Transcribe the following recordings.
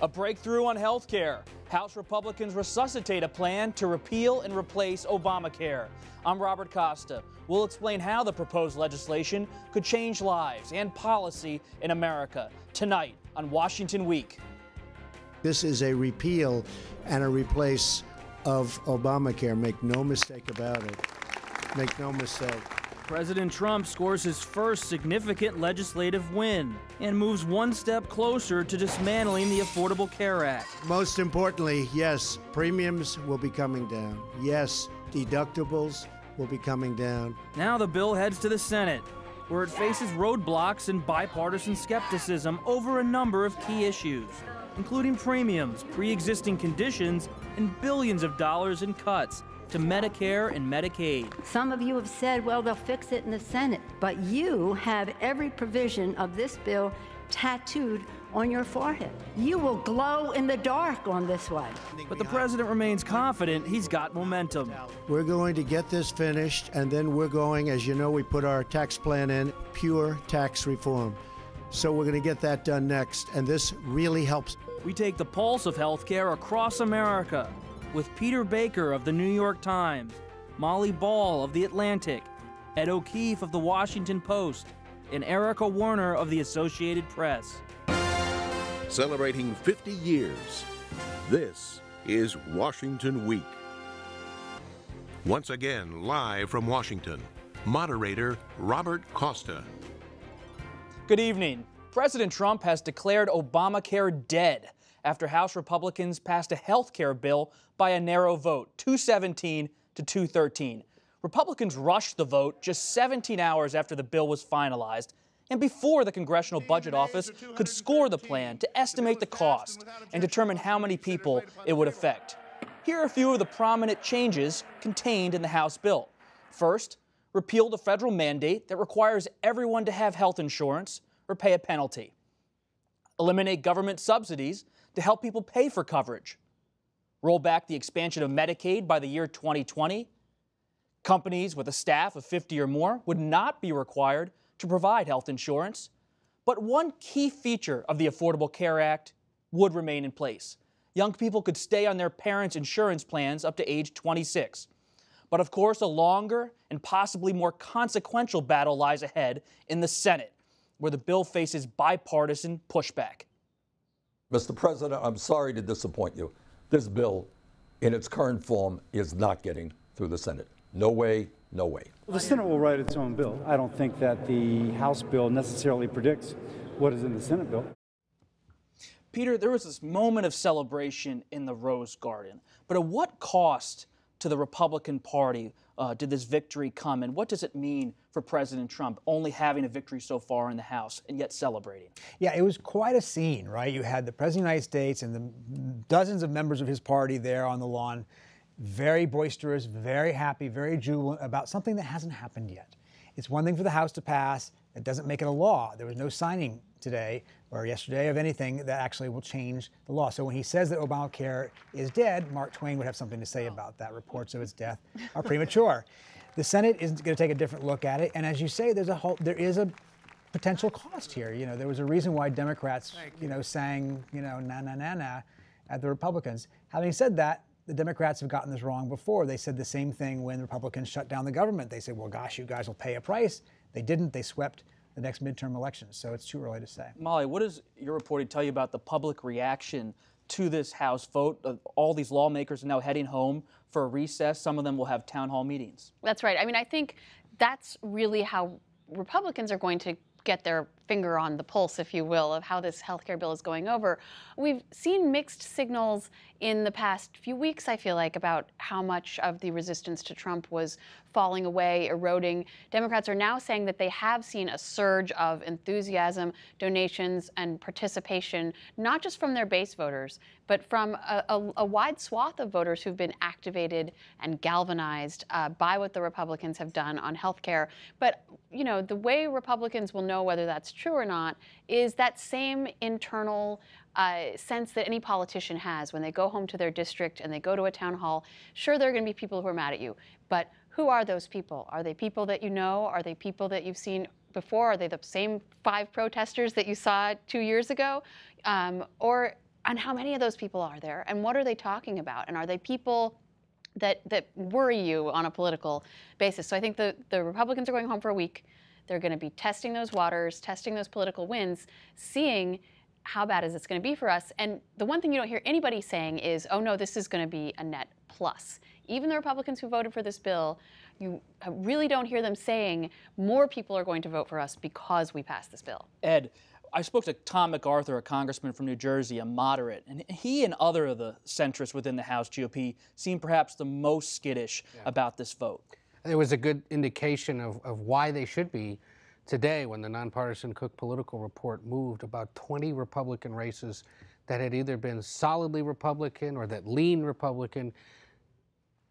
A breakthrough on health care. House Republicans resuscitate a plan to repeal and replace Obamacare. I'm Robert Costa. We'll explain how the proposed legislation could change lives and policy in America tonight on Washington Week. This is a repeal and a replace of Obamacare. Make no mistake about it. Make no mistake. President Trump scores his first significant legislative win and moves one step closer to dismantling the Affordable Care Act. Most importantly, yes, premiums will be coming down. Yes, deductibles will be coming down. Now the bill heads to the Senate, where it faces roadblocks and bipartisan skepticism over a number of key issues, including premiums, pre-existing conditions, and billions of dollars in cuts to Medicare and Medicaid. Some of you have said, well, they'll fix it in the Senate, but you have every provision of this bill tattooed on your forehead. You will glow in the dark on this one. But the president remains confident he's got momentum. We're going to get this finished, and then we're going, as you know, we put our tax plan in, pure tax reform. So we're going to get that done next, and this really helps. We take the pulse of healthcare across America with Peter Baker of the New York Times, Molly Ball of the Atlantic, Ed O'Keefe of the Washington Post, and Erica Warner of the Associated Press. Celebrating 50 years, this is Washington Week. Once again, live from Washington, moderator Robert Costa. Good evening. President Trump has declared Obamacare dead after House Republicans passed a health care bill by a narrow vote, 217 to 213. Republicans rushed the vote just 17 hours after the bill was finalized and before the Congressional Budget Office could score the plan to estimate the cost and determine how many people it would affect. Here are a few of the prominent changes contained in the House bill. First, repeal the federal mandate that requires everyone to have health insurance or pay a penalty. Eliminate government subsidies to help people pay for coverage. Roll back the expansion of Medicaid by the year 2020. Companies with a staff of 50 or more would not be required to provide health insurance. But one key feature of the Affordable Care Act would remain in place. Young people could stay on their parents' insurance plans up to age 26. But of course, a longer and possibly more consequential battle lies ahead in the Senate, where the bill faces bipartisan pushback. Mr. President, I'm sorry to disappoint you. This bill, in its current form, is not getting through the Senate. No way, no way. Well, the Senate will write its own bill. I don't think that the House bill necessarily predicts what is in the Senate bill. Peter, there was this moment of celebration in the Rose Garden, but at what cost to the Republican Party did this victory come, and what does it mean for President Trump only having a victory so far in the House and yet celebrating? Yeah, it was quite a scene, right? You had the President of the United States and the dozens of members of his party there on the lawn, very boisterous, very happy, very jubilant about something that hasn't happened yet. It's one thing for the House to pass. It doesn't make it a law. There was no signing today or yesterday of anything that actually will change the law. So when he says that Obamacare is dead, Mark Twain would have something to say about that. Reports of its death are premature. The Senate is going to take a different look at it. And as you say, there is a potential cost here. You know, there was a reason why Democrats, sang, na, na, na, na at the Republicans. Having said that, the Democrats have gotten this wrong before. They said the same thing when the Republicans shut down the government. They said, well, gosh, you guys will pay a price. They didn't. They swept the next midterm elections. So it's too early to say. Molly, what does your reporting tell you about the public reaction to this House vote? All these lawmakers are now heading home for a recess. Some of them will have town hall meetings. That's right. I mean, I think that's really how Republicans are going to get their finger on the pulse, if you will, of how this healthcare bill is going over. We've seen mixed signals in the past few weeks, I feel like, about how much of the resistance to Trump was falling away, eroding. Democrats are now saying that they have seen a surge of enthusiasm, donations, and participation, not just from their base voters, but from a wide swath of voters who've been activated and galvanized by what the Republicans have done on healthcare. But, the way Republicans will know whether that's true or not is that same internal sense that any politician has when they go home to their district and they go to a town hall. Sure, there are going to be people who are mad at you, but who are those people? Are they people that you know? Are they people that you've seen before? Are they the same 5 protesters that you saw 2 years ago? Or And how many of those people are there? And what are they talking about? And are they people that worry you on a political basis? So I think the Republicans are going home for a week. They're going to be testing those waters, testing those political winds, seeing how bad is this going to be for us. And the one thing you don't hear anybody saying is, oh no, this is going to be a net plus. Even the Republicans who voted for this bill, you really don't hear them saying more people are going to vote for us because we passed this bill. Ed, I spoke to Tom MacArthur, a congressman from New Jersey, a moderate, and he and other of the centrists within the House GOP seem perhaps the most skittish about this vote. It was a good indication of why they should be today when the Nonpartisan Cook Political Report moved about 20 Republican races that had either been solidly Republican or that leaned Republican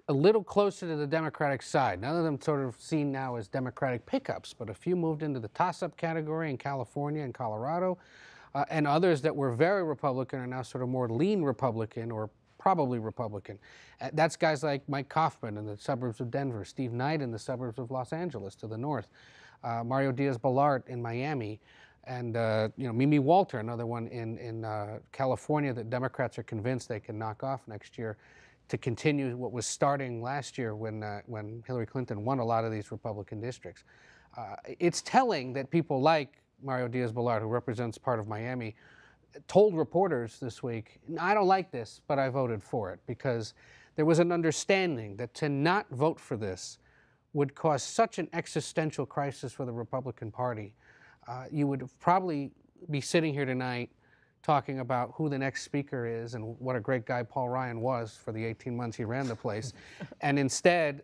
a little closer to the Democratic side. None of them sort of seen now as Democratic pickups, but a few moved into the toss-up category in California and Colorado, and others that were very Republican are now sort of more lean Republican or probably Republican. That's guys like Mike Kaufman in the suburbs of Denver, Steve Knight in the suburbs of Los Angeles to the north, Mario Diaz-Balart in Miami, and Mimi Walter, another one in California that Democrats are convinced they can knock off next year to continue what was starting last year when Hillary Clinton won a lot of these Republican districts. It's telling that people like Mario Diaz-Balart, who represents part of Miami, told reporters this week, I don't like this, but I voted for it, because there was an understanding that to not vote for this would cause such an existential crisis for the Republican Party. You would probably be sitting here tonight talking about who the next speaker is and what a great guy Paul Ryan was for the 18 months he ran the place. And instead,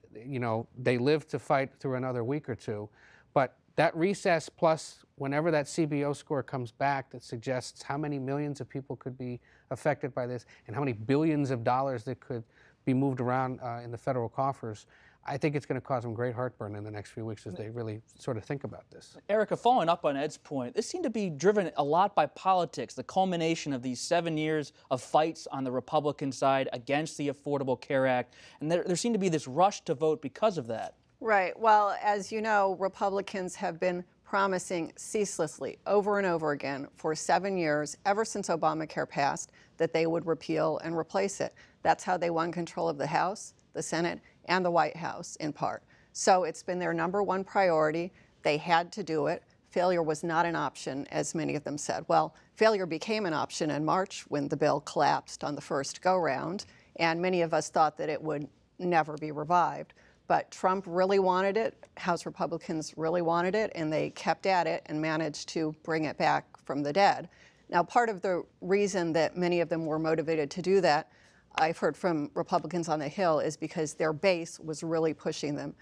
they lived to fight through another week or two. But that recess plus whenever that CBO score comes back that suggests how many millions of people could be affected by this and how many billions of dollars that could be moved around in the federal coffers, I think it's going to cause them great heartburn in the next few weeks as they really sort of think about this. Erica, following up on Ed's point, this seemed to be driven a lot by politics, the culmination of these 7 years of fights on the Republican side against the Affordable Care Act, and there seemed to be this rush to vote because of that. Right. Well, as you know, Republicans have been promising ceaselessly over and over again for 7 years, ever since Obamacare passed, that they would repeal and replace it. That's how they won control of the House, the Senate, and the White House in part. So it's been their #1 priority. They had to do it. Failure was not an option, as many of them said. Well, failure became an option in March when the bill collapsed on the first go-round, and many of us thought that it would never be revived. But Trump really wanted it, House Republicans really wanted it, and they kept at it and managed to bring it back from the dead. Now, part of the reason that many of them were motivated to do that, I've heard from Republicans on the Hill, is because their base was really pushing them.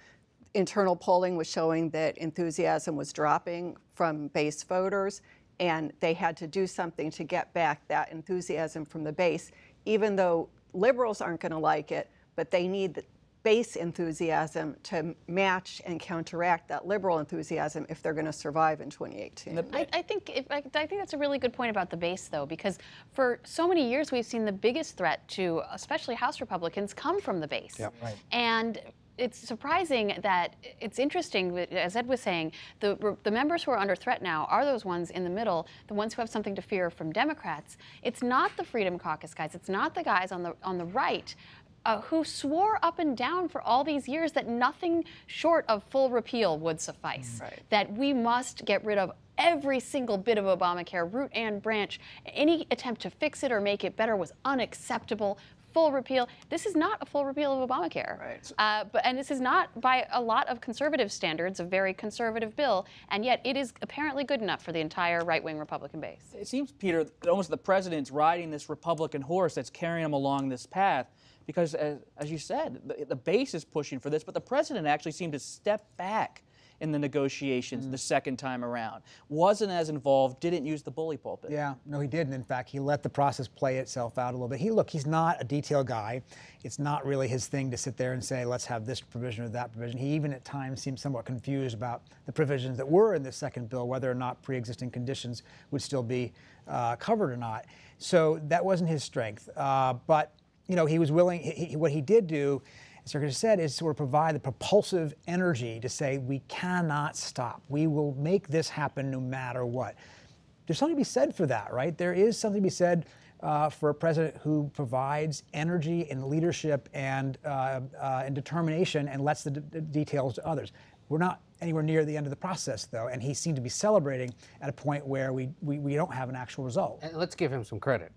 Internal polling was showing that enthusiasm was dropping from base voters, and they had to do something to get back that enthusiasm from the base, even though liberals aren't going to like it, but they need the base enthusiasm to match and counteract that liberal enthusiasm if they're going to survive in 2018. I think that's a really good point about the base, though, because for so many years we've seen the biggest threat to especially House Republicans come from the base. Yep. Right. And it's surprising that it's interesting, as Ed was saying, the members who are under threat now are those ones in the middle, the ones who have something to fear from Democrats. It's not the Freedom Caucus guys. It's not the guys on the right. Who swore up and down for all these years that nothing short of full repeal would suffice, that we must get rid of every single bit of Obamacare, root and branch. Any attempt to fix it or make it better was unacceptable. Full repeal. This is not a full repeal of Obamacare. Right. And this is not, by a lot of conservative standards, a very conservative bill, and yet it is apparently good enough for the entire right-wing Republican base. It seems, Peter, that almost the president's riding this Republican horse that's carrying him along this path, because, as you said, the base is pushing for this, but the president actually seemed to step back in the negotiations the second time around. Wasn't as involved, didn't use the bully pulpit. Yeah, no, he didn't. In fact, he let the process play itself out a little bit. He's not a detail guy. It's not really his thing to sit there and say, let's have this provision or that provision. He even at times seemed somewhat confused about the provisions that were in this second bill, whether or not pre-existing conditions would still be covered or not. So that wasn't his strength. But he was willing. What he did do, as Sergio said, is sort of provide the propulsive energy to say we cannot stop. We will make this happen no matter what. There's something to be said for that, right? There is something to be said for a president who provides energy and leadership and determination and lets the details to others. We're not anywhere near the end of the process, though, and he seemed to be celebrating at a point where we don't have an actual result. And let's give him some credit.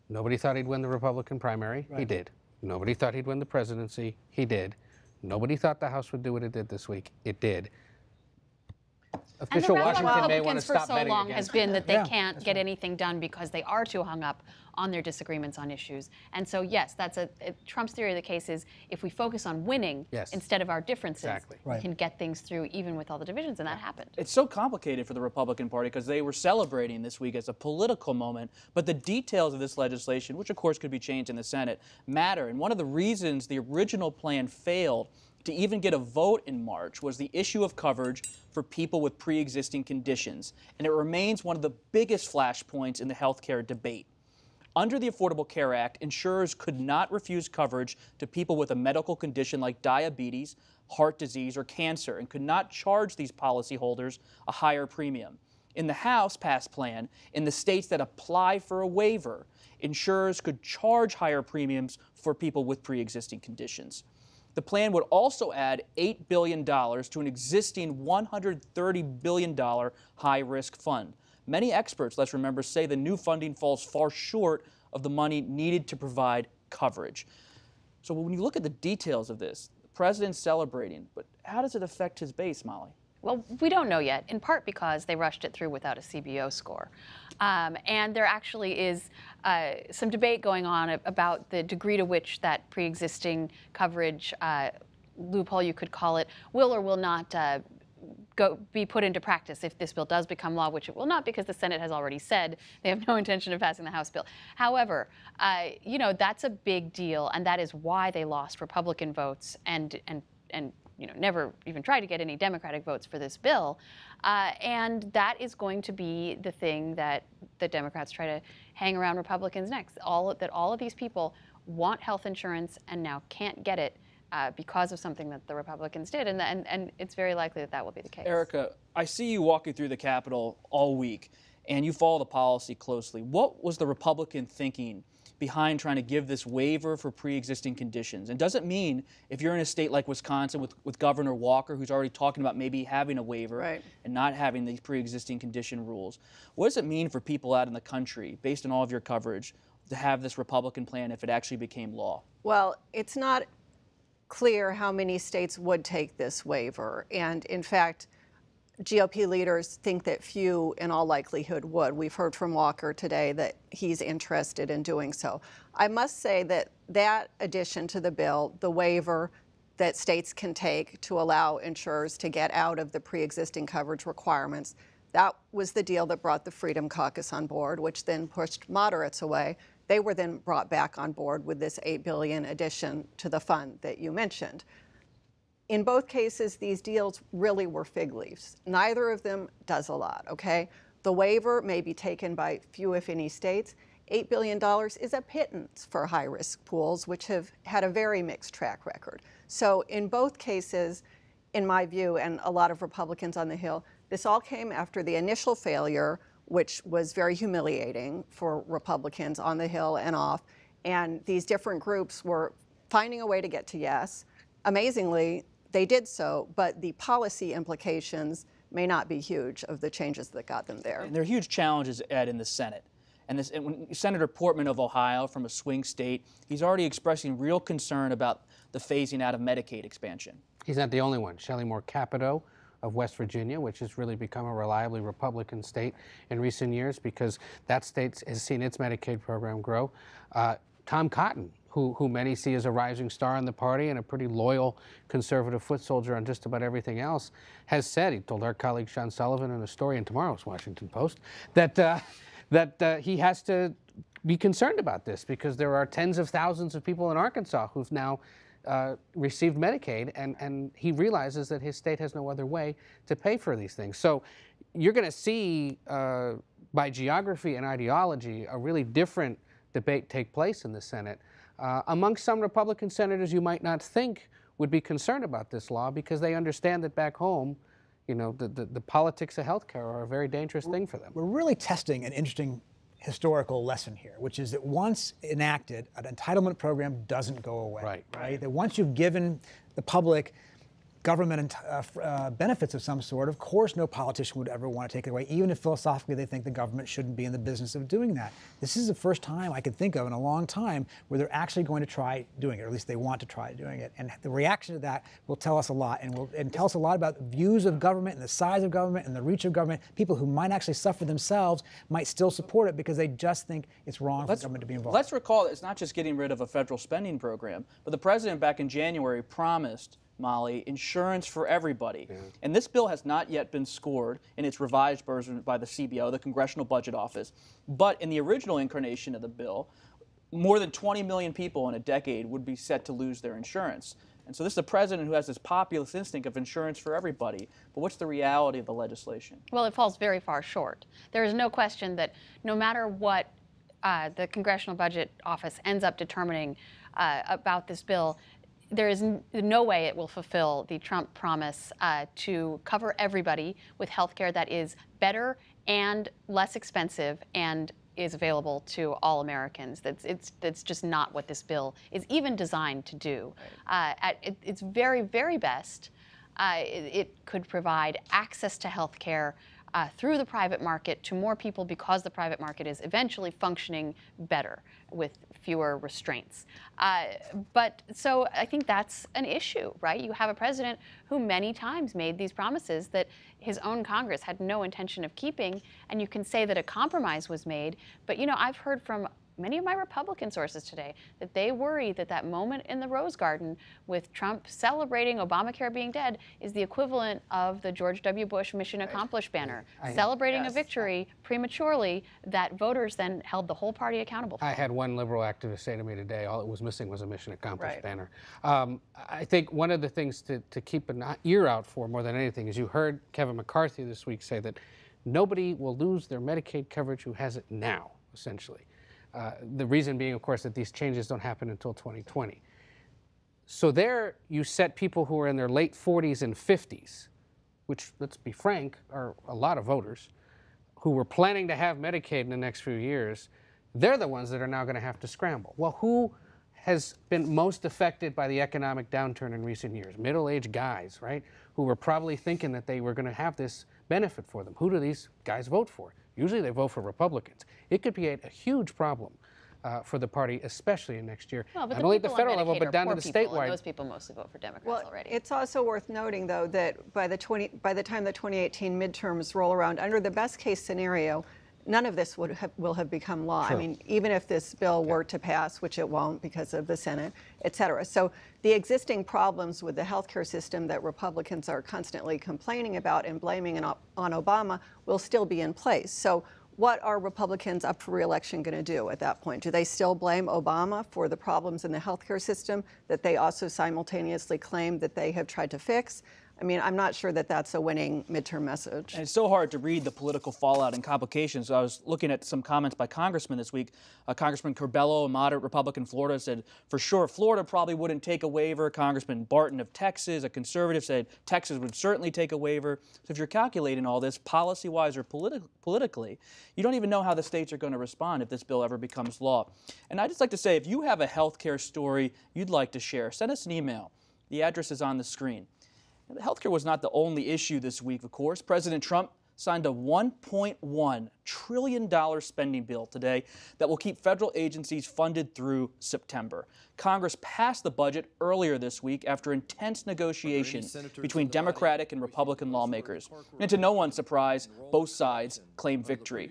Nobody thought he'd win the Republican primary. Right. He did. Nobody thought he'd win the presidency. He did. Nobody thought the House would do what it did this week. It did. Official Washington may want to stop betting for so long against has been that they can't get anything done because they are too hung up on their disagreements on issues. And so, yes, that's Trump's theory of the case is if we focus on winning instead of our differences, we can get things through even with all the divisions, and that happened. It's so complicated for the Republican Party because they were celebrating this week as a political moment, but the details of this legislation, which of course could be changed in the Senate, matter. And one of the reasons the original plan failed to even get a vote in March was the issue of coverage for people with pre-existing conditions, and it remains one of the biggest flashpoints in the health care debate. Under the Affordable Care Act, insurers could not refuse coverage to people with a medical condition like diabetes, heart disease, or cancer, and could not charge these policyholders a higher premium. In the House-passed plan, in the states that apply for a waiver, insurers could charge higher premiums for people with pre-existing conditions. The plan would also add $8 billion to an existing $130 billion high-risk fund. Many experts, let's remember, say the new funding falls far short of the money needed to provide coverage. So when you look at the details of this, the president's celebrating, but how does it affect his base, Molly? Well, we don't know yet, in part because they rushed it through without a CBO score. And there actually is some debate going on about the degree to which that pre-existing coverage loophole, you could call it, will or will not be put into practice if this bill does become law, which it will not because the Senate has already said they have no intention of passing the House bill. However, you know, that's a big deal, and that is why they lost Republican votes and you know, never even tried to get any Democratic votes for this bill. And that is going to be the thing that the Democrats try to hang around Republicans next. All of these people want health insurance and now can't get it because of something that the Republicans did. And it's very likely that that will be the case. Erica, I see you walking through the Capitol all week, and you follow the policy closely. What was the Republican thinking behind trying to give this waiver for pre-existing conditions? And does it mean if you're in a state like Wisconsin with Governor Walker, who's already talking about maybe having a waiver and not having these pre-existing condition rules, what does it mean for people out in the country, based on all of your coverage, to have this Republican plan if it actually became law? Well, it's not clear how many states would take this waiver. And in fact, GOP leaders think that few, in all likelihood, would. We've heard from Walker today that he's interested in doing so. I must say that that addition to the bill, the waiver that states can take to allow insurers to get out of the pre-existing coverage requirements, that was the deal that brought the Freedom Caucus on board, which then pushed moderates away. They were then brought back on board with this $8 billion addition to the fund that you mentioned. In both cases, these deals really were fig leaves. Neither of them does a lot, okay? The waiver may be taken by few, if any, states. $8 billion is a pittance for high-risk pools, which have had a very mixed track record. So in both cases, in my view, and a lot of Republicans on the Hill, this all came after the initial failure, which was very humiliating for Republicans on the Hill and off. And these different groups were finding a way to get to yes. Amazingly, they did so, but the policy implications may not be huge of the changes that got them there. And there are huge challenges, Ed, in the Senate. And when Senator Portman of Ohio, from a swing state, he's already expressing real concern about the phasing out of Medicaid expansion. He's not the only one. Shelley Moore Capito of West Virginia, which has really become a reliably Republican state in recent years because that state has seen its Medicaid program grow. Tom Cotton, who many see as a rising star in the party and a pretty loyal conservative foot soldier on just about everything else, has said, he told our colleague Sean Sullivan in a story in tomorrow's Washington Post, that he has to be concerned about this because there are tens of thousands of people in Arkansas who've now received Medicaid, and he realizes that his state has no other way to pay for these things. So you're going to see, by geography and ideology, a really different debate take place in the Senate. Amongst some Republican senators you might not think would be concerned about this law because they understand that back home, you know, the politics of health care are a very dangerous thing for them. We're really testing an interesting historical lesson here, which is that once enacted, an entitlement program doesn't go away. Right? That once you've given the public government benefits of some sort, of course no politician would ever want to take it away, even if philosophically they think the government shouldn't be in the business of doing that. This is the first time I could think of in a long time where they're actually going to try doing it, or at least they want to try doing it. And the reaction to that will tell us a lot, and tell us a lot about views of government and the size of government and the reach of government. People who might actually suffer themselves might still support it because they just think it's wrong for government to be involved. Let's recall that it's not just getting rid of a federal spending program, but the president back in January promised, Molly, insurance for everybody. And this bill has not yet been scored in its revised version by the CBO, the Congressional Budget Office. But in the original incarnation of the bill, more than 20 million people in a decade would be set to lose their insurance. And so this is a president who has this populist instinct of insurance for everybody. But what's the reality of the legislation? Well, it falls very far short. There is no question that no matter what the Congressional Budget Office ends up determining about this bill, there is no way it will fulfill the Trump promise to cover everybody with health care that is better and less expensive and is available to all Americans. That's just not what this bill is even designed to do. At its very, very best, it could provide access to health care through the private market to more people because the private market is eventually functioning better with fewer restraints. But so I think that's an issue, right? You have a president who many times made these promises that his own Congress had no intention of keeping, and you can say that a compromise was made, but you know, I've heard from many of my Republican sources today that they worry that that moment in the Rose Garden with Trump celebrating Obamacare being dead is the equivalent of the George W. Bush Mission Accomplished banner, celebrating a victory prematurely that voters then held the whole party accountable for. I had one liberal activist say to me today, all it was missing was a Mission Accomplished banner. I think one of the things to keep an ear out for more than anything is you heard Kevin McCarthy this week say that nobody will lose their Medicaid coverage who has it now, essentially. The reason being, of course, that these changes don't happen until 2020. So there you set people who are in their late 40s and 50s, which, let's be frank, are a lot of voters, who were planning to have Medicaid in the next few years. They're the ones that are now going to have to scramble. Well, who has been most affected by the economic downturn in recent years? Middle-aged guys, right, who were probably thinking that they were going to have this benefit for them. Who do these guys vote for? Usually they vote for Republicans. It could be a huge problem for the party, especially in next year. Well, not only at the federal level, but down to the statewide. Those people mostly vote for Democrats already. It's also worth noting, though, that by the time the 2018 midterms roll around, under the best case scenario, none of this will have become law. True. I mean, even if this bill were to pass, which it won't because of the Senate, et cetera. So the existing problems with the healthcare system that Republicans are constantly complaining about and blaming on Obama will still be in place. So what are Republicans up for re-election going to do at that point? Do they still blame Obama for the problems in the healthcare system that they also simultaneously claim that they have tried to fix? I mean, I'm not sure that that's a winning midterm message. And it's so hard to read the political fallout and complications. So I was looking at some comments by congressmen this week. Congressman Curbelo, a moderate Republican in Florida, said, for sure, Florida probably wouldn't take a waiver. Congressman Barton of Texas, a conservative, said Texas would certainly take a waiver. So if you're calculating all this policy-wise or politically, you don't even know how the states are going to respond if this bill ever becomes law. And I'd just like to say, if you have a health care story you'd like to share, send us an email. The address is on the screen. Healthcare was not the only issue this week, of course. President Trump signed a $1.1 trillion spending bill today that will keep federal agencies funded through September. Congress passed the budget earlier this week after intense negotiation between Democratic and Republican lawmakers. And to no one's surprise, both sides claimed victory.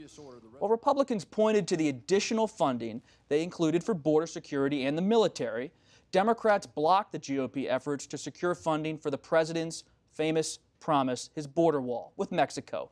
While Republicans pointed to the additional funding they included for border security and the military, Democrats blocked the GOP efforts to secure funding for the president's famous promise, his border wall with Mexico.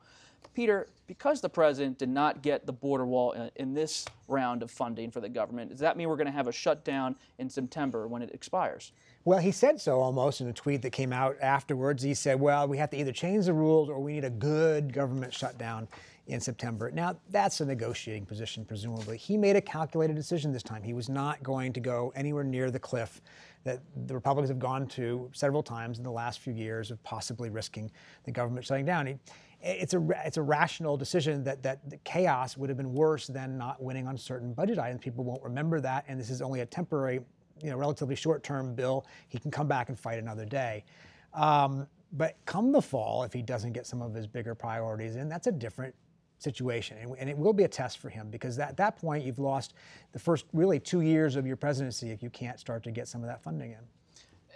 Peter, because the president did not get the border wall in this round of funding for the government, does that mean we're going to have a shutdown in September when it expires? Well, he said so almost in a tweet that came out afterwards. He said, well, we have to either change the rules or we need a good government shutdown in September. Now, that's a negotiating position, presumably. He made a calculated decision this time. He was not going to go anywhere near the cliff that the Republicans have gone to several times in the last few years of possibly risking the government shutting down. It's a rational decision that the chaos would have been worse than not winning on certain budget items. People won't remember that, and this is only a temporary, relatively short-term bill. He can come back and fight another day. But come the fall, if he doesn't get some of his bigger priorities in, that's a different situation. And it will be a test for him, because at that point, you've lost the first really 2 years of your presidency if you can't start to get some of that funding in.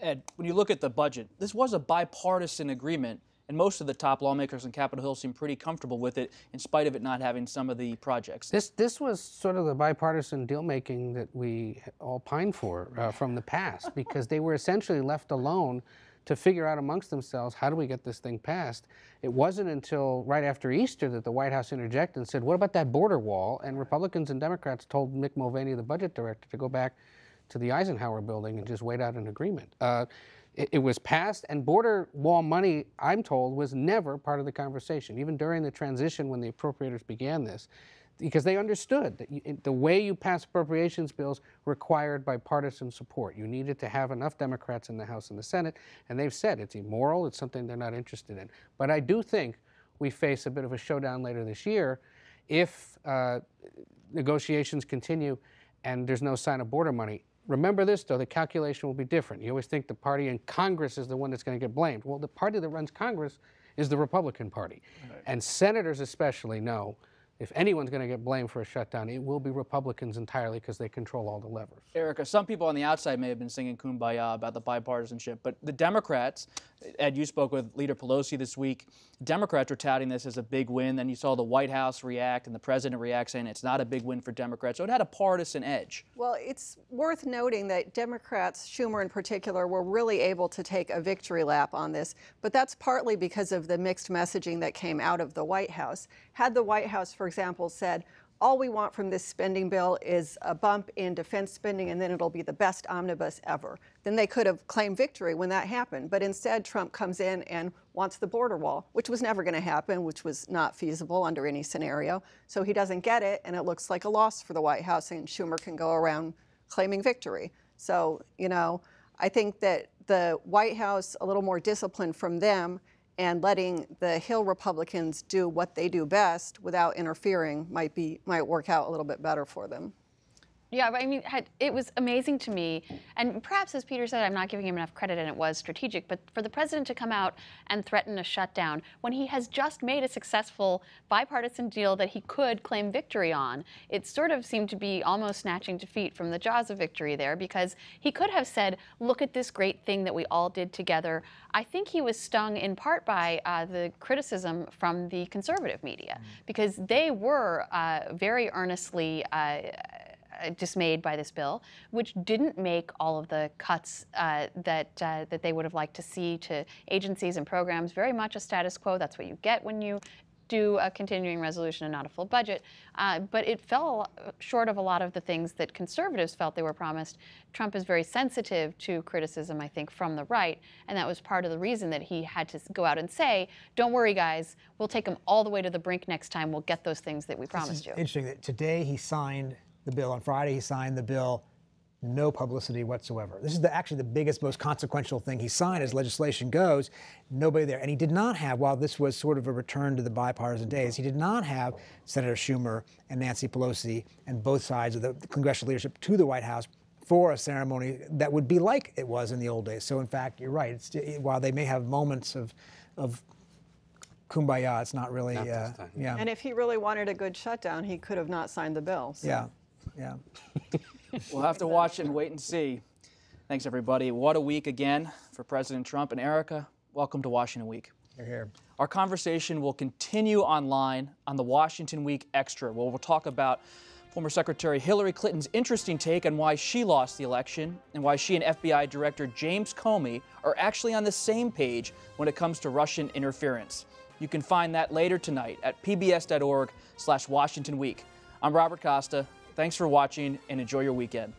Ed, when you look at the budget, this was a bipartisan agreement, and most of the top lawmakers on Capitol Hill seem pretty comfortable with it, in spite of it not having some of the projects. This was sort of the bipartisan deal-making that we all pined for from the past, because they were essentially left alone to figure out amongst themselves, how do we get this thing passed? It wasn't until right after Easter that the White House interjected and said, what about that border wall? And Republicans and Democrats told Mick Mulvaney, the budget director, to go back to the Eisenhower building and just wait out an agreement. It was passed, and border wall money, I'm told, was never part of the conversation, even during the transition when the appropriators began this, because they understood that the way you pass appropriations bills required bipartisan support. You needed to have enough Democrats in the House and the Senate, and they've said it's immoral, it's something they're not interested in. But I do think we face a bit of a showdown later this year if negotiations continue and there's no sign of border money. Remember this, though, the calculation will be different. You always think the party in Congress is the one that's going to get blamed. Well, the party that runs Congress is the Republican Party. Right. And senators especially know if anyone's going to get blamed for a shutdown, it will be Republicans entirely, because they control all the levers. Erica, some people on the outside may have been singing Kumbaya about the bipartisanship, but the Democrats, Ed, you spoke with Leader Pelosi this week. Democrats were touting this as a big win. Then you saw the White House react and the president react, saying it's not a big win for Democrats. So it had a partisan edge. Well, it's worth noting that Democrats, Schumer in particular, were really able to take a victory lap on this. But that's partly because of the mixed messaging that came out of the White House. Had the White House, for example, said, all we want from this spending bill is a bump in defense spending, and then it'll be the best omnibus ever, then they could have claimed victory when that happened. But instead, Trump comes in and wants the border wall, which was never going to happen, which was not feasible under any scenario. So he doesn't get it, and it looks like a loss for the White House, and Schumer can go around claiming victory. So, I think that the White House, a little more discipline from them, and letting the Hill Republicans do what they do best without interfering might work out a little bit better for them. Yeah, but I mean, it was amazing to me, and perhaps, as Peter said, I'm not giving him enough credit, and it was strategic, but for the president to come out and threaten a shutdown when he has just made a successful bipartisan deal that he could claim victory on, it sort of seemed to be almost snatching defeat from the jaws of victory there, because he could have said, look at this great thing that we all did together. I think he was stung in part by the criticism from the conservative media, because they were very earnestly dismayed by this bill, which didn't make all of the cuts that they would have liked to see to agencies and programs. Very much a status quo. That's what you get when you do a continuing resolution and not a full budget. But it fell short of a lot of the things that conservatives felt they were promised. Trump is very sensitive to criticism, I think, from the right, and that was part of the reason that he had to go out and say, don't worry, guys, we'll take them all the way to the brink next time. We'll get those things that we promised you. Interesting that today he signed the bill. On Friday, he signed the bill, no publicity whatsoever. This is actually the biggest, most consequential thing he signed as legislation goes. Nobody there. And he did not have, while this was sort of a return to the bipartisan days, he did not have Senator Schumer and Nancy Pelosi and both sides of the congressional leadership to the White House for a ceremony that would be like it was in the old days. So in fact, you're right. While they may have moments of kumbaya, it's not really, yeah. And if he really wanted a good shutdown, he could have not signed the bill. So. Yeah. We'll have to watch and wait and see. Thanks, everybody. What a week again for President Trump. And Erica, welcome to Washington Week. You're here. Our conversation will continue online on the Washington Week Extra, where we'll talk about former Secretary Hillary Clinton's interesting take on why she lost the election and why she and FBI Director James Comey are actually on the same page when it comes to Russian interference. You can find that later tonight at pbs.org/Washington Week. I'm Robert Costa. Thanks for watching and enjoy your weekend.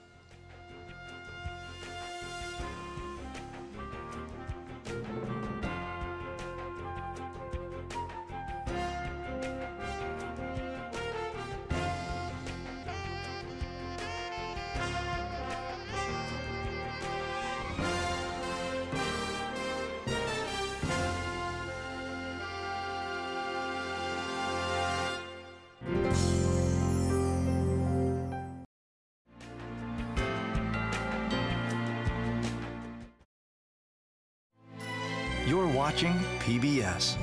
You're watching PBS.